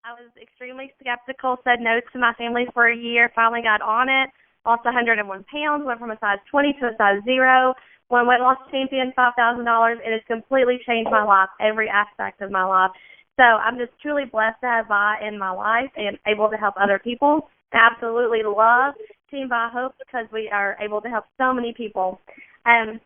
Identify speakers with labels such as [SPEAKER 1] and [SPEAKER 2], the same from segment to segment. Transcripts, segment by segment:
[SPEAKER 1] I was extremely skeptical, said no to my family for a year, finally got on it, lost 101 pounds, went from a size 20 to a size 0, won weight loss champion, $5,000. It has completely changed my life, every aspect of my life. So I'm just truly blessed to have Vi in my life and able to help other people. I absolutely love TeamViHOPE because we are able to help so many people. So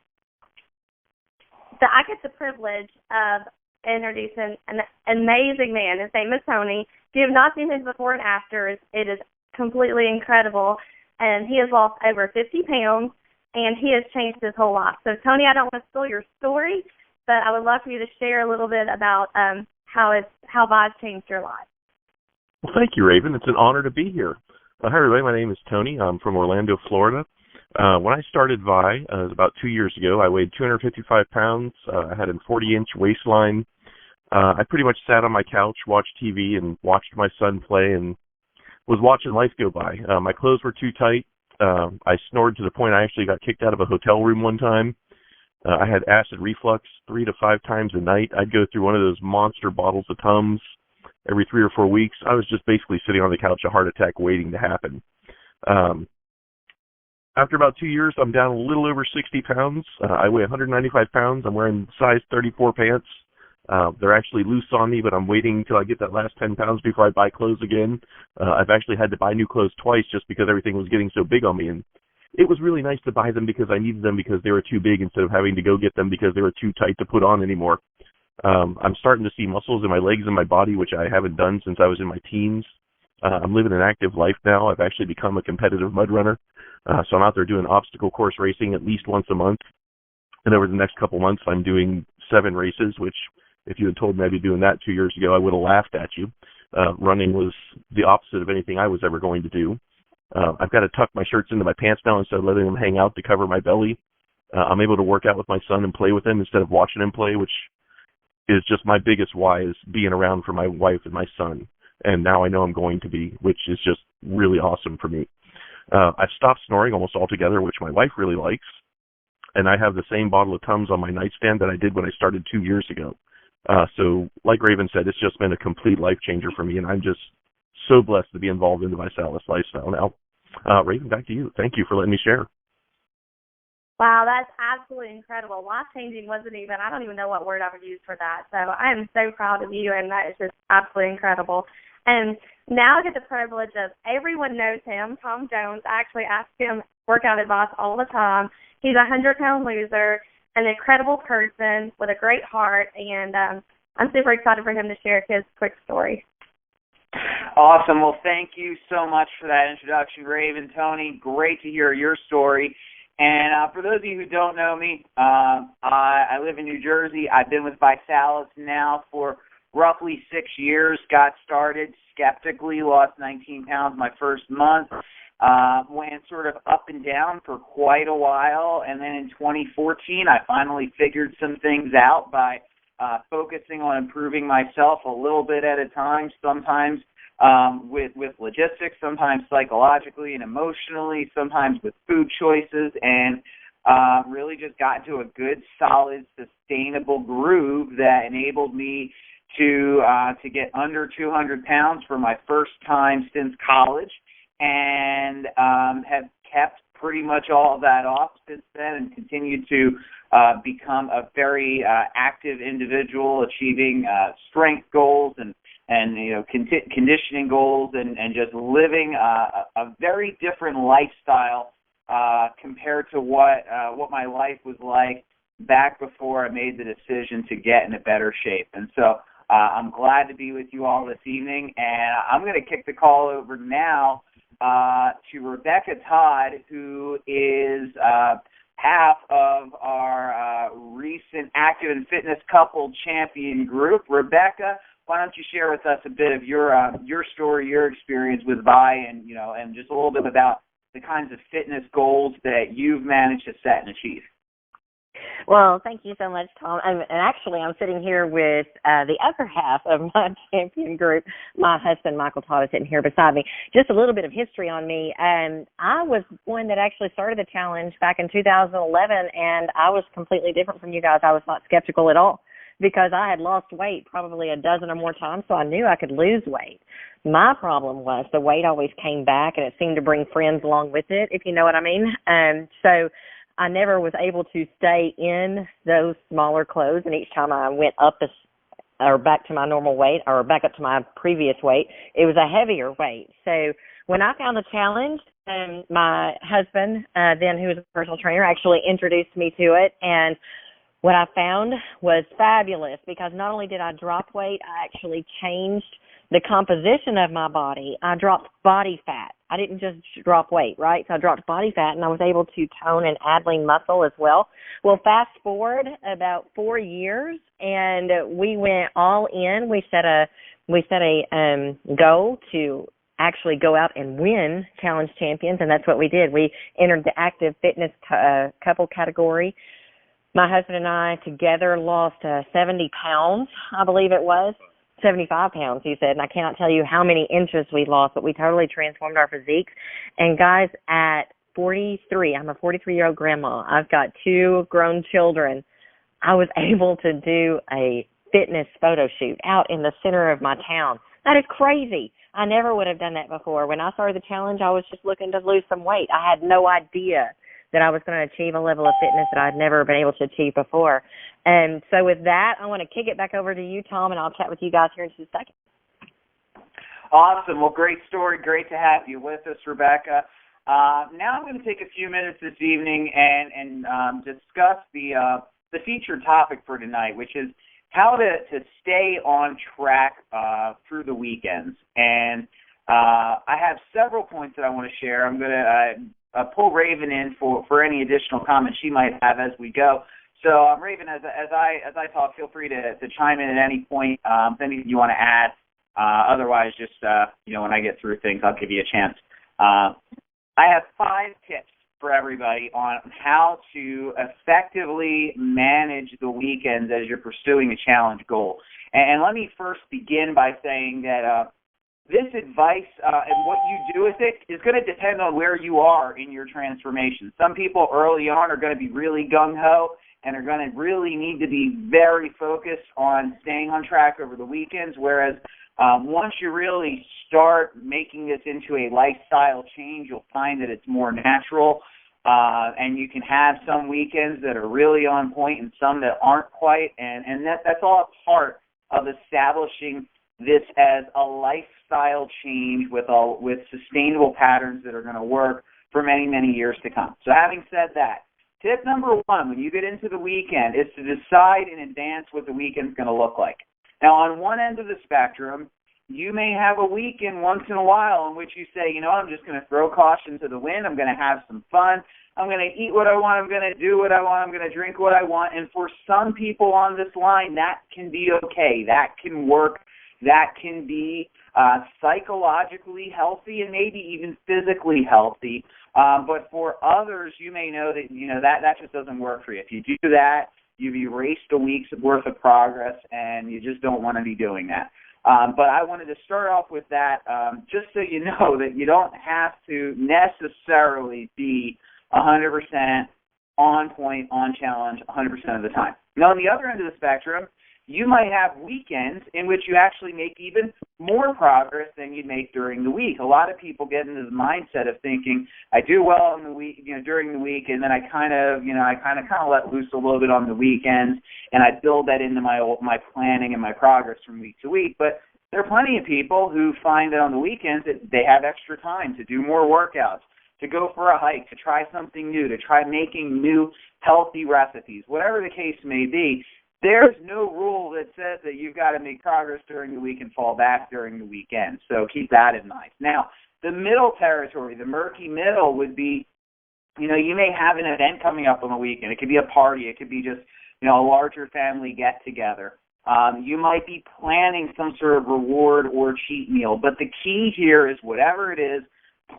[SPEAKER 1] I get the privilege of introducing an amazing man. His name is Tony. If you have not seen his before and afters, it is completely incredible. And he has lost over 50 pounds, and he has changed his whole life. So, Tony, I don't want to steal your story, but I would love for you to share a little bit about how Vi's changed your life.
[SPEAKER 2] Well, thank you, Raven. It's an honor to be here. Hi, everybody. My name is Tony. I'm from Orlando, Florida. When I started Vi, it was about 2 years ago. I weighed 255 pounds. I had a 40-inch waistline. I pretty much sat on my couch, watched TV, and watched my son play and was watching life go by. My clothes were too tight. I snored to the point I actually got kicked out of a hotel room one time. I had acid reflux 3 to 5 times a night. I'd go through one of those monster bottles of Tums every 3 or 4 weeks. I was just basically sitting on the couch, a heart attack waiting to happen. After about 2 years, I'm down a little over 60 pounds. I weigh 195 pounds. I'm wearing size 34 pants. They're actually loose on me, but I'm waiting until I get that last 10 pounds before I buy clothes again. I've actually had to buy new clothes twice just because everything was getting so big on me. And it was really nice to buy them because I needed them because they were too big instead of having to go get them because they were too tight to put on anymore. I'm starting to see muscles in my legs and my body, which I haven't done since I was in my teens. I'm living an active life now. I've actually become a competitive mud runner. So I'm out there doing obstacle course racing at least once a month. And over the next couple months, I'm doing 7 races, which if you had told me I'd be doing that 2 years ago, I would have laughed at you. Running was the opposite of anything I was ever going to do. I've got to tuck my shirts into my pants now instead of letting them hang out to cover my belly. I'm able to work out with my son and play with him instead of watching him play, which is just my biggest why, is being around for my wife and my son. And now I know I'm going to be, which is just really awesome for me. I've stopped snoring almost altogether, which my wife really likes. And I have the same bottle of Tums on my nightstand that I did when I started 2 years ago. So like Raven said, it's just been a complete life changer for me, and I'm just so blessed to be involved in the ViSalus lifestyle now. Raven, back to you. Thank you for letting me share.
[SPEAKER 1] Wow, that's absolutely incredible. Life-changing wasn't even, I don't even know what word I would use for that. So I am so proud of you, and that is just absolutely incredible. And now I get the privilege of, everyone knows him, Tom Jones. I actually ask him workout advice all the time. He's a 100-pound loser, an incredible person with a great heart, and I'm super excited for him to share his quick story.
[SPEAKER 3] Awesome. Well, thank you so much for that introduction, Raven. Tony, great to hear your story. And for those of you who don't know me, I live in New Jersey. I've been with ViSalus now for roughly 6 years. Got started skeptically, lost 19 pounds my first month. Went sort of up and down for quite a while. And then in 2014, I finally figured some things out by focusing on improving myself a little bit at a time, sometimes with logistics, sometimes psychologically and emotionally, sometimes with food choices, and really just got into a good, solid, sustainable groove that enabled me to get under 200 pounds for my first time since college, and have kept pretty much all of that off since then and continued to become a very active individual, achieving strength goals and conditioning goals, and just living a very different lifestyle compared to what my life was like back before I made the decision to get in a better shape. And so I'm glad to be with you all this evening, and I'm going to kick the call over now to Rebecca Todd, who is half of our recent Active and Fitness Couple Champion group. Rebecca, why don't you share with us a bit of your story, your experience with Vi, and just a little bit about the kinds of fitness goals that you've managed to set and achieve.
[SPEAKER 4] Well, thank you so much, Tom. And actually, I'm sitting here with the other half of my champion group. My husband, Michael Todd, is sitting here beside me. Just a little bit of history on me. I was one that actually started the challenge back in 2011, and I was completely different from you guys. I was not skeptical at all. because I had lost weight probably a dozen or more times, so I knew I could lose weight. My problem was the weight always came back, and it seemed to bring friends along with it, if you know what I mean. So I never was able to stay in those smaller clothes, and each time I went up or back to my normal weight or back up to my previous weight, it was a heavier weight. So when I found the challenge, my husband, then who was a personal trainer, actually introduced me to it, and what I found was fabulous because not only did I drop weight, I actually changed the composition of my body. I dropped body fat. I didn't just drop weight, right? So I dropped body fat, and I was able to tone and add lean muscle as well. Well, fast forward about 4 years, and we went all in. We set a goal to actually go out and win Challenge Champions, and that's what we did. We entered the active fitness couple category. My husband and I together lost 70 pounds, I believe it was. 75 pounds, he said, and I cannot tell you how many inches we lost, but we totally transformed our physiques. And guys, at 43, I'm a 43-year-old grandma. I've got 2 grown children. I was able to do a fitness photo shoot out in the center of my town. That is crazy. I never would have done that before. When I started the challenge, I was just looking to lose some weight. I had no idea that I was going to achieve a level of fitness that I'd never been able to achieve before. And so with that, I want to kick it back over to you, Tom, and I'll chat with you guys here in just a second.
[SPEAKER 3] Awesome. Well, great story. Great to have you with us, Rebecca. Now I'm going to take a few minutes this evening and discuss the featured topic for tonight, which is how to stay on track through the weekends. And I have several points that I want to share. I'm going to pull Raven in for any additional comments she might have as we go. So, Raven, as I talk, feel free to chime in at any point, if anything you want to add. Otherwise, just when I get through things, I'll give you a chance. I have 5 tips for everybody on how to effectively manage the weekends as you're pursuing a challenge goal. And let me first begin by saying that this advice and what you do with it is going to depend on where you are in your transformation. Some people early on are going to be really gung-ho and are going to really need to be very focused on staying on track over the weekends, whereas once you really start making this into a lifestyle change, you'll find that it's more natural, and you can have some weekends that are really on point and some that aren't quite, and that's all a part of establishing this as a lifestyle change with sustainable patterns that are going to work for many, many years to come. So having said that, tip number 1 when you get into the weekend is to decide in advance what the weekend's going to look like. Now, on one end of the spectrum, you may have a weekend once in a while in which you say, I'm just going to throw caution to the wind. I'm going to have some fun. I'm going to eat what I want. I'm going to do what I want. I'm going to drink what I want. And for some people on this line, that can be okay. That can work. That can be psychologically healthy and maybe even physically healthy. But for others, you may know that, that just doesn't work for you. If you do that, you've erased a week's worth of progress, and you just don't want to be doing that. But I wanted to start off with that just so you know that you don't have to necessarily be 100% on point, on challenge 100% of the time. Now, on the other end of the spectrum, you might have weekends in which you actually make even more progress than you make during the week. A lot of people get into the mindset of thinking, I do well in the week, during the week, and then I kind of let loose a little bit on the weekends, and I build that into my planning and my progress from week to week. But there are plenty of people who find that on the weekends that they have extra time to do more workouts, to go for a hike, to try something new, to try making new healthy recipes, whatever the case may be. There's no rule that says that you've got to make progress during the week and fall back during the weekend. So keep that in mind. Now, the middle territory, the murky middle would be, you may have an event coming up on the weekend. It could be a party. It could be just, a larger family get-together. You might be planning some sort of reward or cheat meal. But the key here is whatever it is,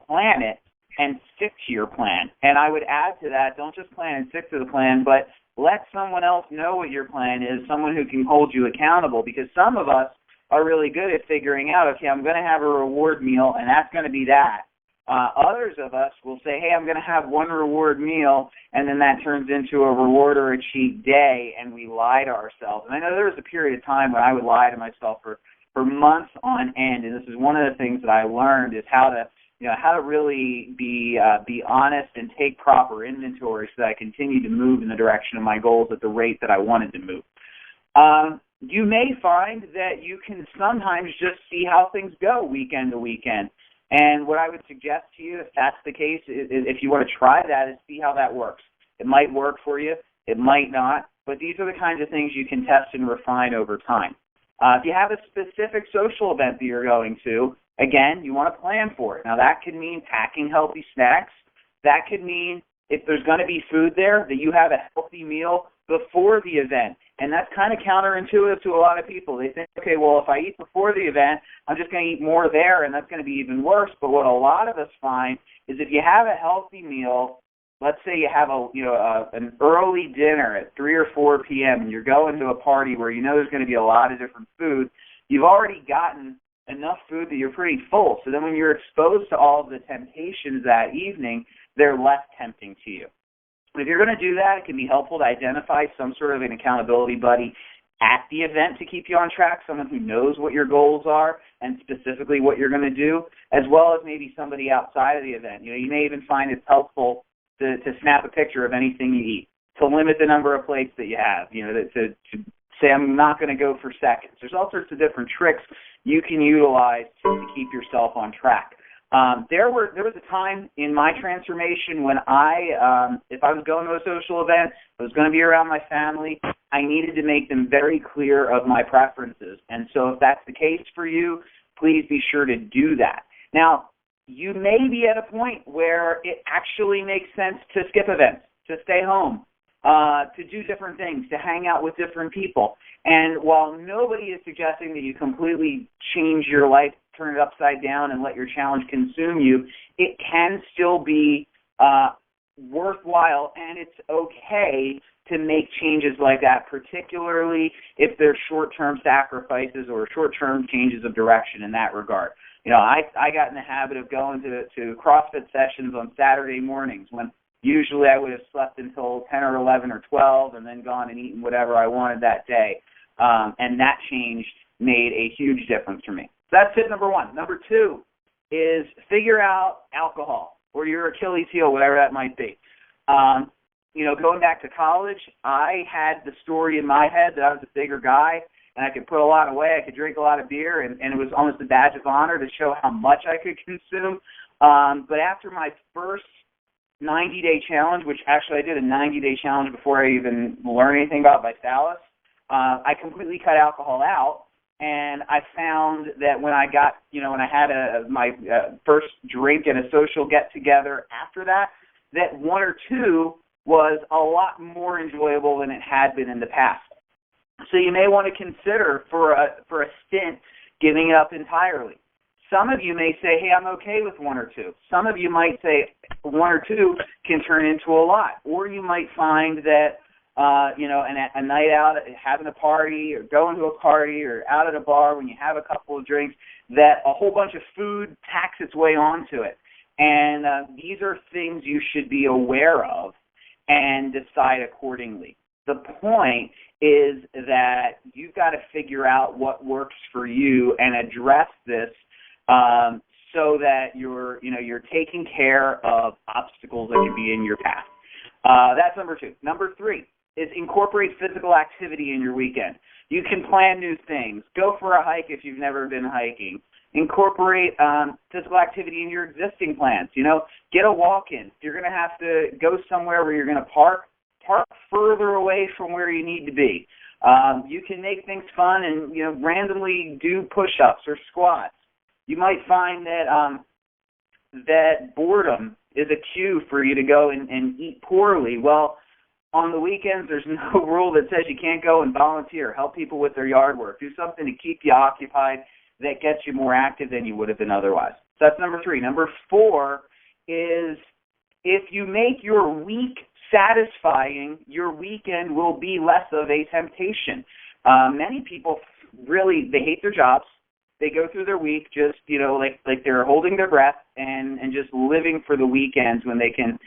[SPEAKER 3] plan it and stick to your plan. And I would add to that, don't just plan and stick to the plan, but let someone else know what your plan is, someone who can hold you accountable, because some of us are really good at figuring out, okay, I'm going to have a reward meal, and that's going to be that. Others of us will say, hey, I'm going to have one reward meal, and then that turns into a reward or a cheat day, and we lie to ourselves. And I know there was a period of time when I would lie to myself for months on end, and this is one of the things that I learned is how to really be honest and take proper inventory so that I continue to move in the direction of my goals at the rate that I wanted to move. You may find that you can sometimes just see how things go weekend to weekend. And what I would suggest to you, if that's the case, if you want to try that, is see how that works. It might work for you. It might not. But these are the kinds of things you can test and refine over time. If you have a specific social event that you're going to, again, you want to plan for it. Now, that could mean packing healthy snacks. That could mean if there's going to be food there, that you have a healthy meal before the event. And that's kind of counterintuitive to a lot of people. They think, okay, well, if I eat before the event, I'm just going to eat more there, and that's going to be even worse. But what a lot of us find is if you have a healthy meal, let's say you have an early dinner at 3 or 4 p.m. and you're going to a party where you know there's going to be a lot of different food, you've already gotten enough food that you're pretty full. So then when you're exposed to all of the temptations that evening, they're less tempting to you. If you're going to do that, it can be helpful to identify some sort of an accountability buddy at the event to keep you on track, someone who knows what your goals are and specifically what you're going to do, as well as maybe somebody outside of the event. You may even find it's helpful to snap a picture of anything you eat, to limit the number of plates that you have, to say I'm not going to go for seconds. There's all sorts of different tricks you can utilize to keep yourself on track. There was a time in my transformation when if I was going to a social event, I was going to be around my family, I needed to make them very clear of my preferences. And so if that's the case for you, please be sure to do that. Now, you may be at a point where it actually makes sense to skip events, to stay home, to do different things, to hang out with different people. And while nobody is suggesting that you completely change your life, turn it upside down, and let your challenge consume you, it can still be worthwhile, and it's okay to make changes like that, particularly if they're short-term sacrifices or short-term changes of direction in that regard. I got in the habit of going to CrossFit sessions on Saturday mornings when usually I would have slept until 10 or 11 or 12 and then gone and eaten whatever I wanted that day. And that change made a huge difference for me. So that's tip number one. Number two is figure out alcohol or your Achilles heel, whatever that might be. Going back to college, I had the story in my head that I was a bigger guy and I could put a lot away. I could drink a lot of beer, and it was almost a badge of honor to show how much I could consume. But after my first 90-day challenge, which actually I did a 90-day challenge before I even learned anything about Vithalis, I completely cut alcohol out, and I found that when I got, when I had my first drink at a social get-together after that, that one or two was a lot more enjoyable than it had been in the past. So you may want to consider for a stint giving it up entirely. Some of you may say, hey, I'm okay with one or two. Some of you might say one or two can turn into a lot. Or you might find that, a night out, having a party or going to a party or out at a bar when you have a couple of drinks, that a whole bunch of food packs its way onto it. And these are things you should be aware of and decide accordingly. The point is that you've got to figure out what works for you and address this so that you're taking care of obstacles that can be in your path. That's number two. Number three is incorporate physical activity in your weekend. You can plan new things. Go for a hike if you've never been hiking. Incorporate physical activity in your existing plans. Get a walk in. If you're going to have to go somewhere where you're going to park further away from where you need to be. You can make things fun and randomly do push-ups or squats. You might find that that boredom is a cue for you to go and eat poorly. Well, on the weekends, there's no rule that says you can't go and volunteer, help people with their yard work, do something to keep you occupied that gets you more active than you would have been otherwise. So that's number three. Number four is if you make your week satisfying, your weekend will be less of a temptation. Many people they hate their jobs. they go through their week just, like they're holding their breath and just living for the weekends when they can,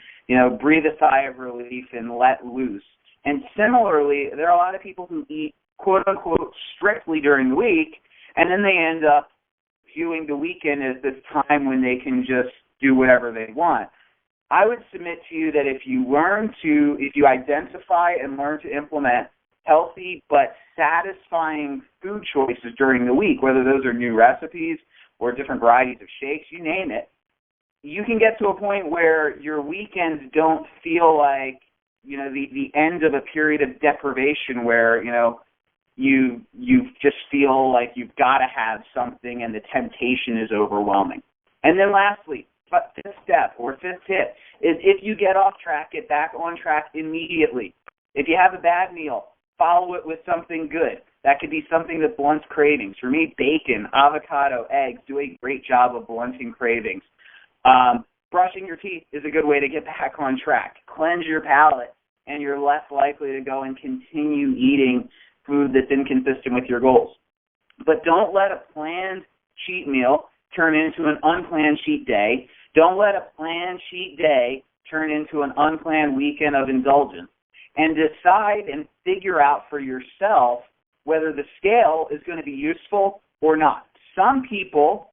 [SPEAKER 3] breathe a sigh of relief and let loose. And similarly, there are a lot of people who eat, quote unquote, strictly during the week, and then they end up viewing the weekend as this time when they can just do whatever they want. I would submit to you that if you identify and learn to implement healthy but satisfying food choices during the week, whether those are new recipes or different varieties of shakes, you name it, you can get to a point where your weekends don't feel like, the end of a period of deprivation where, you just feel like you've got to have something and the temptation is overwhelming. And then lastly, fifth step or fifth tip is if you get off track, get back on track immediately. If you have a bad meal, follow it with something good. That could be something that blunts cravings. For me, bacon, avocado, eggs do a great job of blunting cravings. Brushing your teeth is a good way to get back on track. Cleanse your palate, and you're less likely to go and continue eating food that's inconsistent with your goals. But don't let a planned cheat meal turn into an unplanned cheat day. Don't let a planned cheat day turn into an unplanned weekend of indulgence. And decide and figure out for yourself whether the scale is going to be useful or not. Some people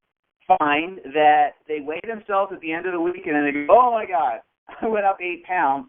[SPEAKER 3] find that they weigh themselves at the end of the weekend and they go, oh my God, I went up 8 pounds.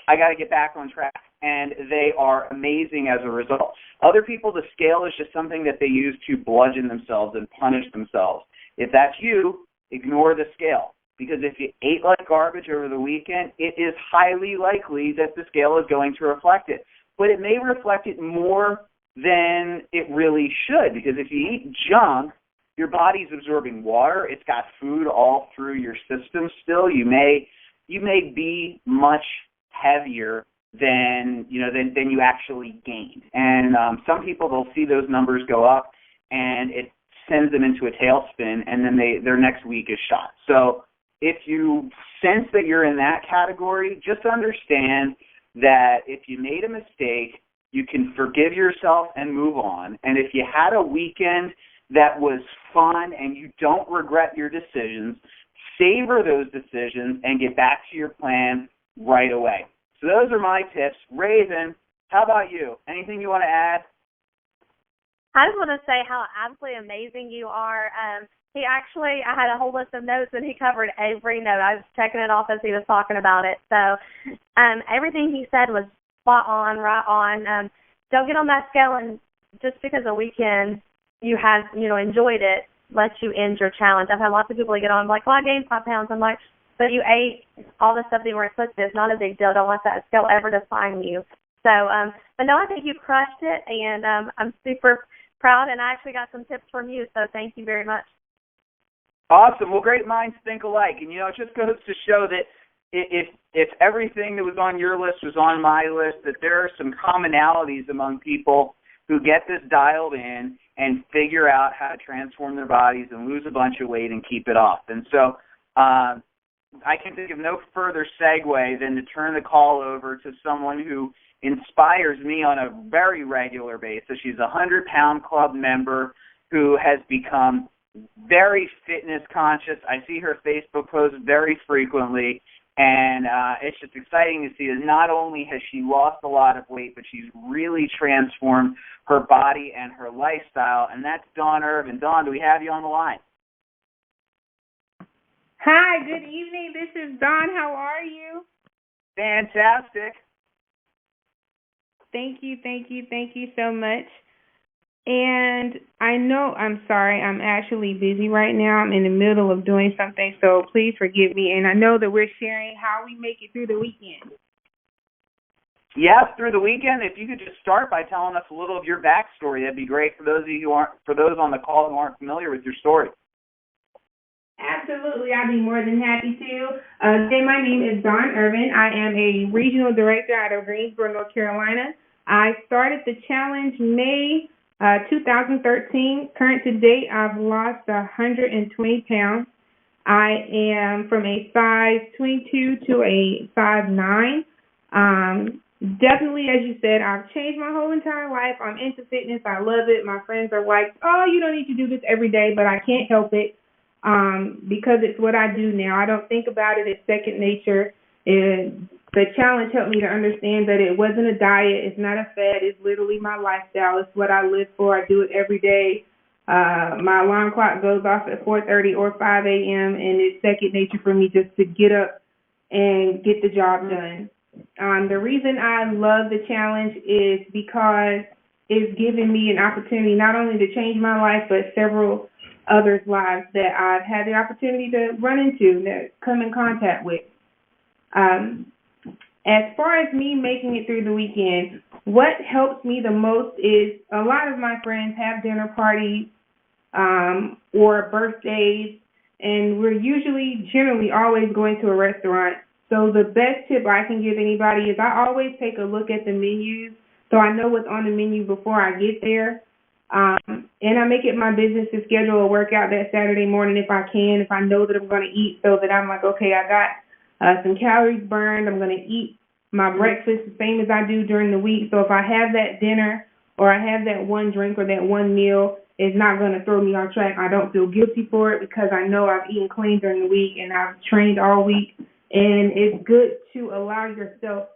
[SPEAKER 3] I got to get back on track. And they are amazing as a result. Other people, the scale is just something that they use to bludgeon themselves and punish themselves. If that's you, ignore the scale. Because if you ate like garbage over the weekend, it is highly likely that the scale is going to reflect it. But it may reflect it more than it really should. Because if you eat junk, your body's absorbing water. It's got food all through your system still. You may be much heavier than you actually gained. And some people, they'll see those numbers go up, and it sends them into a tailspin, and then their next week is shot. So if you sense that you're in that category, just understand that if you made a mistake, you can forgive yourself and move on. And if you had a weekend that was fun and you don't regret your decisions, savor those decisions and get back to your plan right away. So those are my tips. Raven, how about you? Anything you want to add?
[SPEAKER 1] I just want to say how absolutely amazing you are. I had a whole list of notes, and he covered every note. I was checking it off as he was talking about it. So everything he said was spot on, right on. Don't get on that scale, and just because a weekend you have, enjoyed it, lets you end your challenge. I've had lots of people get on, like, well, I gained 5 pounds. I'm like, but you ate all the stuff that you weren't supposed to. It's not a big deal. Don't let that scale ever define you. So, but no, I think you crushed it, and I'm super proud, and I actually got some tips from you, so thank you very much.
[SPEAKER 3] Awesome. Well, great minds think alike. And, it just goes to show that if everything that was on your list was on my list, that there are some commonalities among people who get this dialed in and figure out how to transform their bodies and lose a bunch of weight and keep it off. And so I can think of no further segue than to turn the call over to someone who inspires me on a very regular basis. She's a 100-pound club member who has become very fitness conscious. I see her Facebook posts very frequently, and it's just exciting to see that not only has she lost a lot of weight, but she's really transformed her body and her lifestyle, and that's Dawn Ervin. Dawn, do we have you on the line?
[SPEAKER 5] Hi, good evening. This is Dawn. How are you?
[SPEAKER 3] Fantastic.
[SPEAKER 5] Thank you so much. And I'm sorry, I'm actually busy right now. I'm in the middle of doing something, so please forgive me. And I know that we're sharing how we make it through the weekend.
[SPEAKER 3] Yes, through the weekend. If you could just start by telling us a little of your backstory, that'd be great for those on the call who aren't familiar with your story.
[SPEAKER 5] Absolutely, I'd be more than happy to. Again, my name is Dawn Ervin. I am a regional director out of Greensboro, North Carolina. I started the challenge May 2013. Current to date, I've lost 120 pounds. I am from a size 22 to a size 9. definitely, as you said, I've changed my whole entire life. I'm into fitness. I love it. My friends are like, oh, you don't need to do this every day, but I can't help it because it's what I do now. I don't think about it. It's second nature. And the challenge helped me to understand that it wasn't a diet. It's not a fad. It's literally my lifestyle. It's what I live for. I do it every day. My alarm clock goes off at 4:30 or 5 a.m., and it's second nature for me just to get up and get the job done. The reason I love the challenge is because it's given me an opportunity not only to change my life, but several others' lives that I've had the opportunity to run into, that come in contact with. As far as me making it through the weekend, what helps me the most is a lot of my friends have dinner parties or birthdays, and we're generally always going to a restaurant. So the best tip I can give anybody is I always take a look at the menus so I know what's on the menu before I get there. And I make it my business to schedule a workout that Saturday morning if I can, if I know that I'm going to eat, so that I'm like, okay, I got some calories burned. I'm going to eat my breakfast the same as I do during the week. So if I have that dinner or I have that one drink or that one meal, it's not going to throw me off track. I don't feel guilty for it because I know I've eaten clean during the week and I've trained all week. And it's good to allow yourself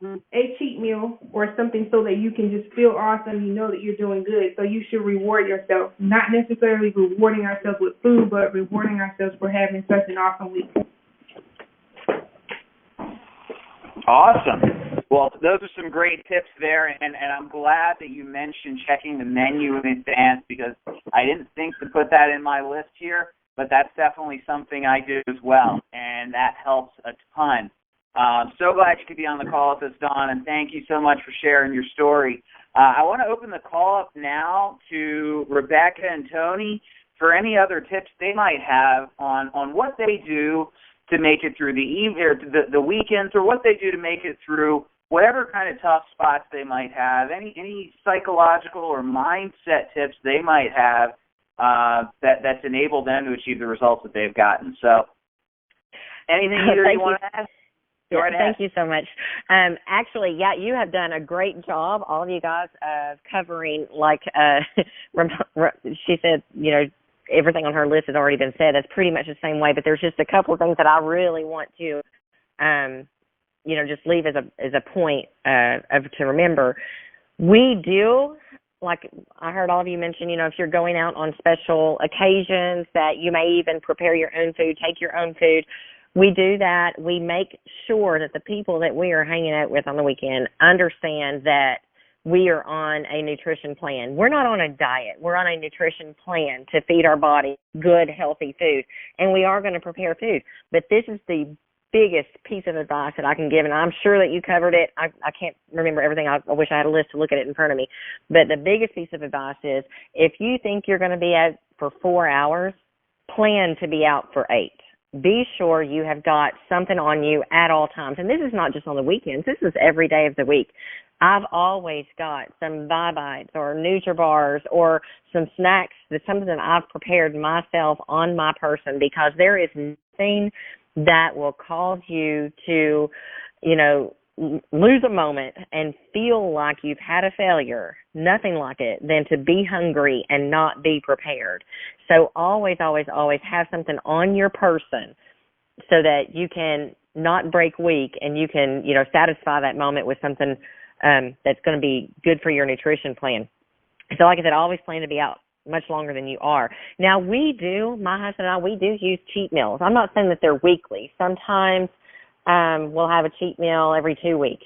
[SPEAKER 5] a cheat meal or something so that you can just feel awesome. You know that you're doing good. So you should reward yourself, not necessarily rewarding ourselves with food, but rewarding ourselves for having such an awesome week.
[SPEAKER 3] Awesome. Well, those are some great tips there, and I'm glad that you mentioned checking the menu in advance because I didn't think to put that in my list here, but that's definitely something I do as well, and that helps a ton. So glad you could be on the call with us, Dawn, and thank you so much for sharing your story. I want to open the call up now to Rebecca and Tony for any other tips they might have on what they do to make it through the weekends, or what they do to make it through whatever kind of tough spots they might have, any psychological or mindset tips they might have that's enabled them to achieve the results that they've gotten. So anything either you want to add?
[SPEAKER 4] Yeah, thank you so much. Actually, yeah, you have done a great job, all of you guys, of covering, like she said, everything on her list has already been said. That's pretty much the same way, but there's just a couple of things that I really want to, just leave as a point to remember. We do, like I heard all of you mention, if you're going out on special occasions that you may even prepare your own food, take your own food. We do that. We make sure that the people that we are hanging out with on the weekend understand that we are on a nutrition plan. We're not on a diet. We're on a nutrition plan to feed our body good, healthy food. And we are going to prepare food. But this is the biggest piece of advice that I can give, and I'm sure that you covered it. I can't remember everything. I wish I had a list to look at it in front of me. But the biggest piece of advice is if you think you're going to be out for 4 hours, plan to be out for 8. Be sure you have got something on you at all times. And this is not just on the weekends. This is every day of the week. I've always got some Bites or NutriBars or some snacks that's something that I've prepared myself on my person, because there is nothing that will cause you to, lose a moment and feel like you've had a failure. Nothing like it than to be hungry and not be prepared. So always, always, always have something on your person so that you can not break weak and you can, satisfy that moment with something that's going to be good for your nutrition plan. So like I said, I always plan to be out much longer than you are. Now my husband and I, we do use cheat meals. I'm not saying that they're weekly. Sometimes we'll have a cheat meal every 2 weeks,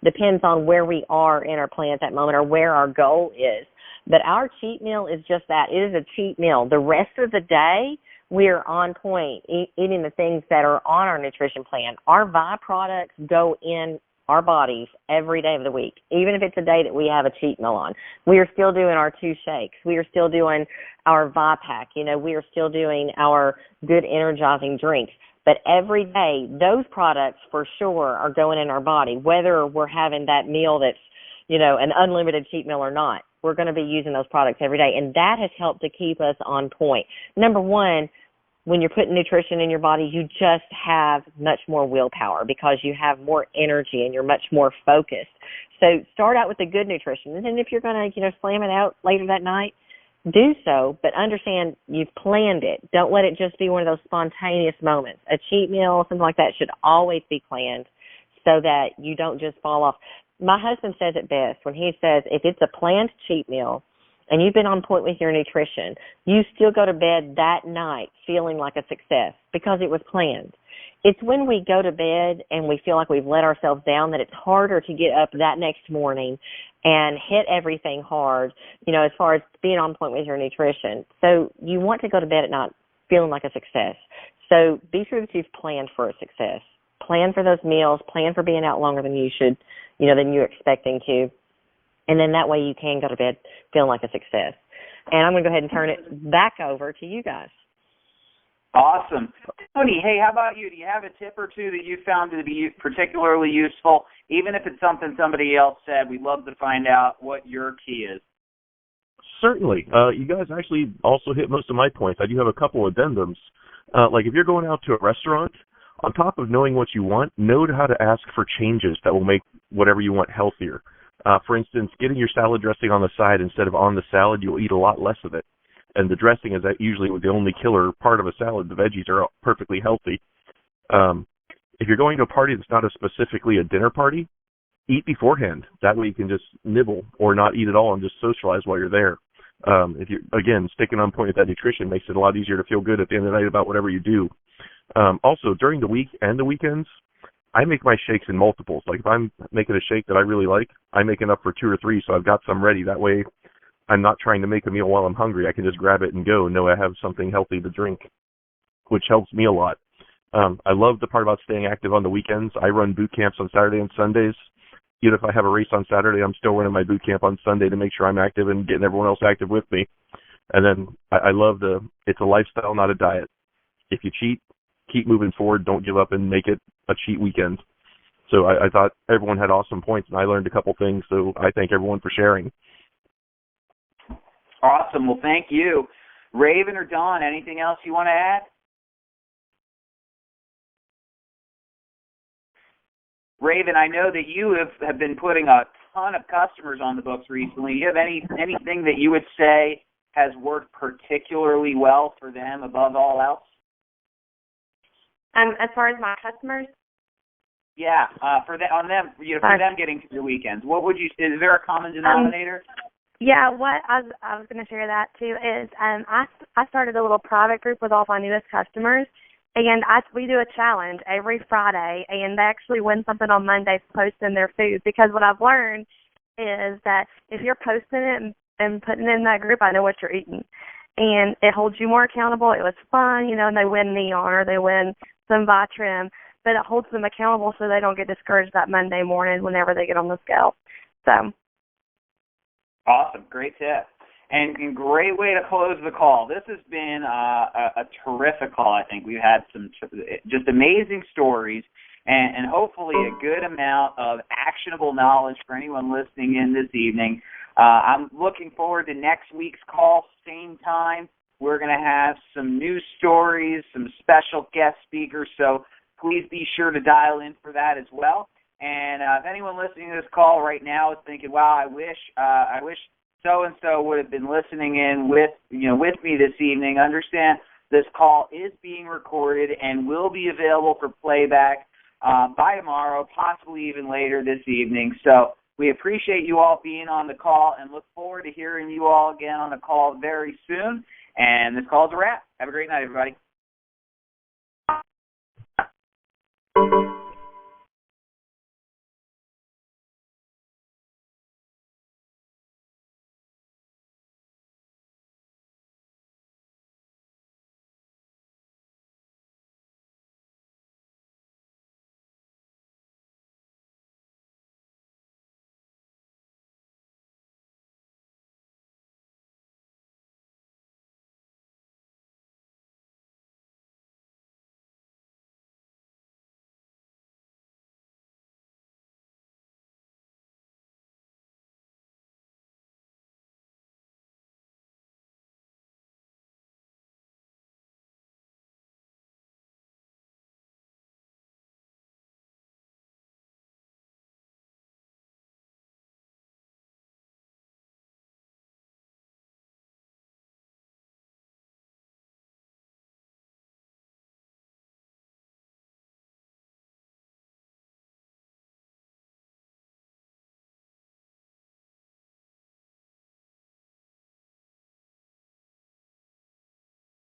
[SPEAKER 4] depends on where we are in our plan at that moment or where our goal is. But our cheat meal is just that. It is a cheat meal. The rest of the day, we're on point, eating the things that are on our nutrition plan. Our Vi products go in our bodies every day of the week, even if it's a day that we have a cheat meal on. We are still doing our 2 shakes. We are still doing our Vi Pack. We are still doing our good energizing drinks. But every day, those products for sure are going in our body, whether we're having that meal that's, an unlimited cheat meal or not. We're going to be using those products every day. And that has helped to keep us on point. Number one, when you're putting nutrition in your body, you just have much more willpower because you have more energy and you're much more focused. So start out with the good nutrition. And then if you're going to, slam it out later that night, do so, but understand you've planned it. Don't let it just be one of those spontaneous moments. A cheat meal, something like that, should always be planned so that you don't just fall off. My husband says it best when he says if it's a planned cheat meal and you've been on point with your nutrition, you still go to bed that night feeling like a success because it was planned. It's when we go to bed and we feel like we've let ourselves down that it's harder to get up that next morning and hit everything hard, as far as being on point with your nutrition. So you want to go to bed at night feeling like a success. So be sure that you've planned for a success. Plan for those meals, plan for being out longer than you should, than you're expecting to. And then that way you can go to bed feeling like a success. And I'm going to go ahead and turn it back over to you guys.
[SPEAKER 3] Awesome. Tony, hey, how about you? Do you have a tip or two that you found to be particularly useful? Even if it's something somebody else said, we'd love to find out what your key is.
[SPEAKER 2] Certainly. You guys actually also hit most of my points. I do have a couple addendums. Like if you're going out to a restaurant, on top of knowing what you want, know how to ask for changes that will make whatever you want healthier. For instance, getting your salad dressing on the side instead of on the salad, you'll eat a lot less of it. And the dressing is usually the only killer part of a salad. The veggies are perfectly healthy. If you're going to a party that's not specifically a dinner party, eat beforehand. That way you can just nibble or not eat at all and just socialize while you're there. If you're, again, sticking on point with that nutrition makes it a lot easier to feel good at the end of the night about whatever you do. Also, during the week and the weekends, I make my shakes in multiples. Like if I'm making a shake that I really like, I make enough for 2 or 3, so I've got some ready. That way I'm not trying to make a meal while I'm hungry. I can just grab it and go and know I have something healthy to drink, which helps me a lot. I love the part about staying active on the weekends. I run boot camps on Saturday and Sundays. Even if I have a race on Saturday, I'm still running my boot camp on Sunday to make sure I'm active and getting everyone else active with me. And then I love it's a lifestyle, not a diet. If you cheat, keep moving forward. Don't give up and make it a cheat weekend. So I thought everyone had awesome points, and I learned a couple things, so I thank everyone for sharing.
[SPEAKER 3] Awesome. Well, thank you. Raven or Dawn, anything else you want to add? Raven, I know that you have been putting a ton of customers on the books recently. Do you have anything that you would say has worked particularly well for them above all else?
[SPEAKER 1] As far as my customers?
[SPEAKER 3] Yeah, for them getting to the weekends. What would you? Is there a common denominator?
[SPEAKER 1] Yeah, what I was going to share that too is I started a little private group with all my newest customers, and we do a challenge every Friday, and they actually win something on Monday for posting their food, because what I've learned is that if you're posting it and putting it in that group, I know what you're eating, and it holds you more accountable. It was fun, and they win Neon or they win some Vitrim, but it holds them accountable so they don't get discouraged that Monday morning whenever they get on the scale. So.
[SPEAKER 3] Awesome. Great tip. And great way to close the call. This has been a terrific call, I think. We've had some just amazing stories and hopefully a good amount of actionable knowledge for anyone listening in this evening. I'm looking forward to next week's call, same time. We're going to have some news stories, some special guest speakers, so please be sure to dial in for that as well. And if anyone listening to this call right now is thinking, wow, I wish so-and-so would have been listening in with me this evening, understand this call is being recorded and will be available for playback by tomorrow, possibly even later this evening. So we appreciate you all being on the call and look forward to hearing you all again on the call very soon. And this call is a wrap. Have a great night, everybody.